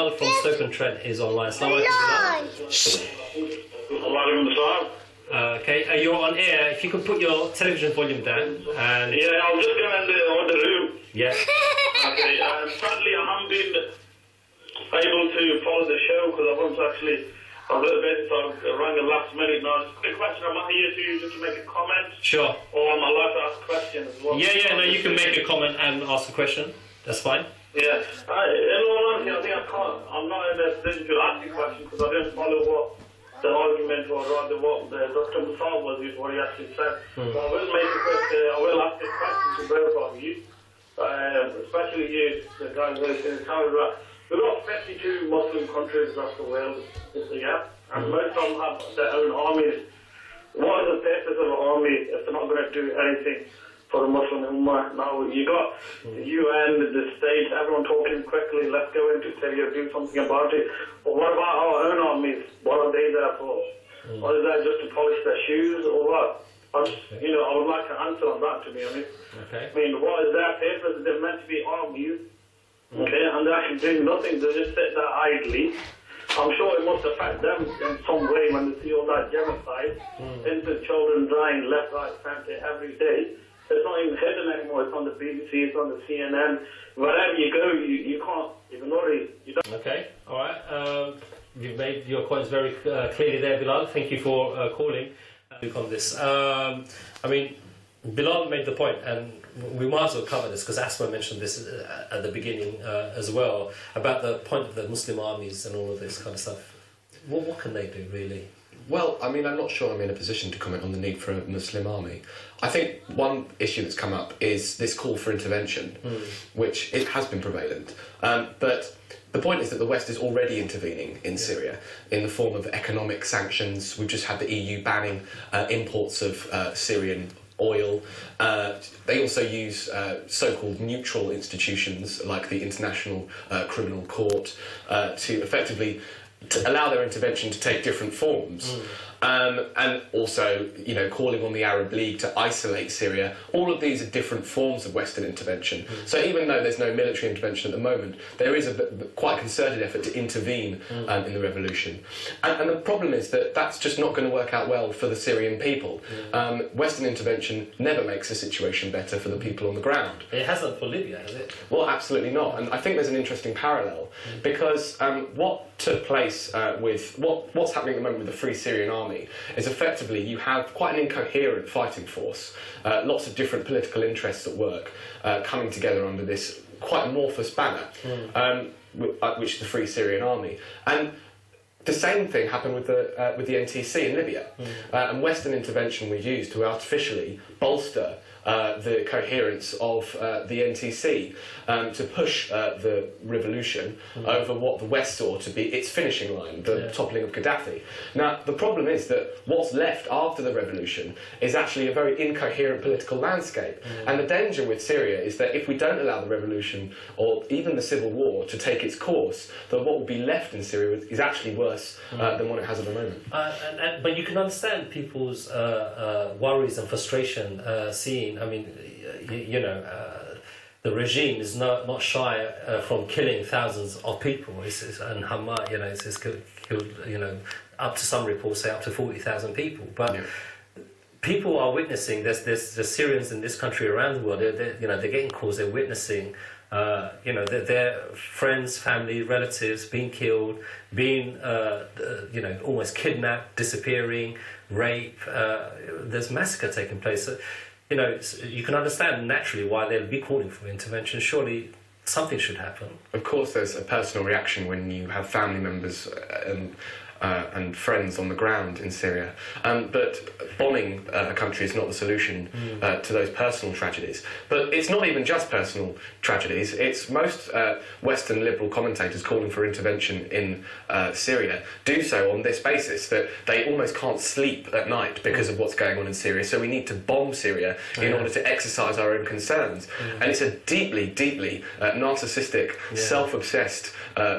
Bilal from Stoke-on-Trent is online. Assalamu alaikum. Okay, you're on air. If you could put your television volume down. And yeah, I was just going in the other room. Yeah. Okay, sadly I haven't been able to follow the show because I was actually a little bit, so I rang the last minute. Now, just a quick question. Am I here just to make a comment? Sure. Or am I allowed to ask a question as well? Yeah, no, you can make a comment and ask a question. That's fine. Yeah. In all honesty, I think I'm not in a position to ask a question because I didn't follow what the argument or rather what the Dr. Musab was, what he actually said. So I will make a quick, I will ask a question to both of you, especially you, the guys who are in Canada. We've got 52 Muslim countries across the world this year, and most of them have their own armies. What is the purpose of an army if they're not going to do anything for the Muslim Ummah? Now, you got the UN, the states, everyone talking quickly, let's go into Syria, do something about it. But what about our own armies? What are they there for? Or is that just to polish their shoes, or what? I would like an answer on that, to be honest. Okay. I mean, what is their purpose? They're meant to be armies. Okay, and they're actually doing nothing, they just sit there idly. I'm sure it must affect them in some way when they see all that genocide, innocent children dying left, right, centre every day. It's not even hidden anymore, it's on the BBC, it's on the CNN. Wherever you go, you can't ignore it. Okay, alright. You've made your points very clearly there, Bilal. Thank you for calling on this. I mean, Bilal made the point, and we might as well cover this because Asma mentioned this at the beginning as well, about the point of the Muslim armies and all of this kind of stuff. What can they do, really? Well, I mean, I'm not sure I'm in a position to comment on the need for a Muslim army. I think one issue that's come up is this call for intervention, which it has been prevalent. But the point is that the West is already intervening in Syria in the form of economic sanctions. We've just had the EU banning imports of Syrian oil. They also use so-called neutral institutions like the International Criminal Court to effectively allow their intervention to take different forms. And also, calling on the Arab League to isolate Syria. All of these are different forms of Western intervention. So even though there's no military intervention at the moment, there is a quite concerted effort to intervene in the revolution. And the problem is that that's just not going to work out well for the Syrian people. Western intervention never makes the situation better for the people on the ground. It hasn't for Libya, has it? Well, absolutely not. And I think there's an interesting parallel because what took place with what's happening at the moment with the Free Syrian Army is effectively you have quite an incoherent fighting force, lots of different political interests at work coming together under this quite amorphous banner, which is the Free Syrian Army. And the same thing happened with the NTC in Libya, and Western intervention was used to artificially bolster the coherence of the NTC to push the revolution over what the West saw to be its finishing line, the toppling of Gaddafi. Now, the problem is that what's left after the revolution is actually a very incoherent political landscape. And the danger with Syria is that if we don't allow the revolution or even the civil war to take its course, then what will be left in Syria is actually worse than what it has at the moment. But you can understand people's worries and frustration seeing, I mean, the regime is not shy from killing thousands of people. And Hamas, it's killed, up to some reports say up to 40,000 people. But people are witnessing. There's Syrians in this country around the world. They're getting calls. They're witnessing. Their friends, family, relatives being killed, being almost kidnapped, disappearing, rape. There's massacre taking place. So, you can understand naturally why they'll be calling for intervention. Surely something should happen. Of course, there's a personal reaction when you have family members and friends on the ground in Syria. But bombing a country is not the solution to those personal tragedies. But it's not even just personal tragedies. It's most Western liberal commentators calling for intervention in Syria do so on this basis, that they almost can't sleep at night because of what's going on in Syria. So we need to bomb Syria in order to exercise our own concerns. And it's a deeply, deeply narcissistic, self-obsessed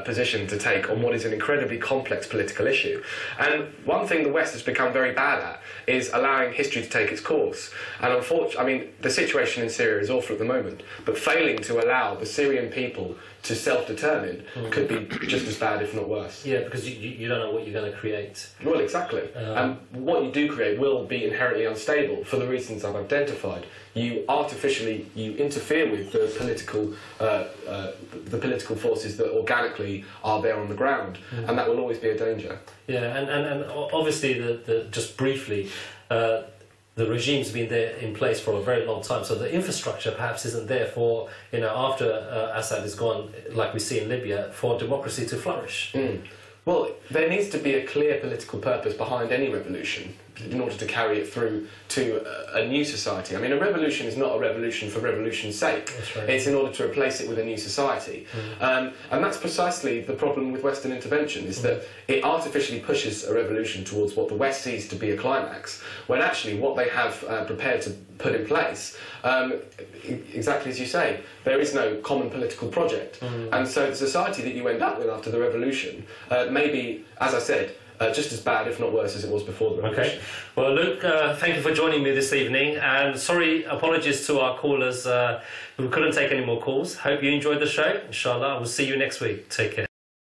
position to take on what is an incredibly complex political issue. And one thing the West has become very bad at is allowing history to take its course. And unfortunately, I mean, the situation in Syria is awful at the moment, but failing to allow the Syrian people to self-determine could be just as bad, if not worse. Yeah, because you don't know what you're going to create. Well, exactly. And what you do create will be inherently unstable for the reasons I've identified. You interfere with the political forces that organically are there on the ground, and that will always be a danger. Yeah, and obviously, just briefly, the regime's been there in place for a very long time, so the infrastructure perhaps isn't there for, after Assad is gone, like we see in Libya, for democracy to flourish. Well, there needs to be a clear political purpose behind any revolution in order to carry it through to a new society. I mean, a revolution is not a revolution for revolution's sake. That's right. It's in order to replace it with a new society. And that's precisely the problem with Western intervention, is that it artificially pushes a revolution towards what the West sees to be a climax, when actually what they have prepared to put in place, exactly as you say, there is no common political project. And so the society that you end up with after the revolution may be, as I said, just as bad, if not worse, as it was before the revolution. Okay. Well, Luke, thank you for joining me this evening, and apologies to our callers who couldn't take any more calls. Hope you enjoyed the show. Inshallah, we'll see you next week. Take care.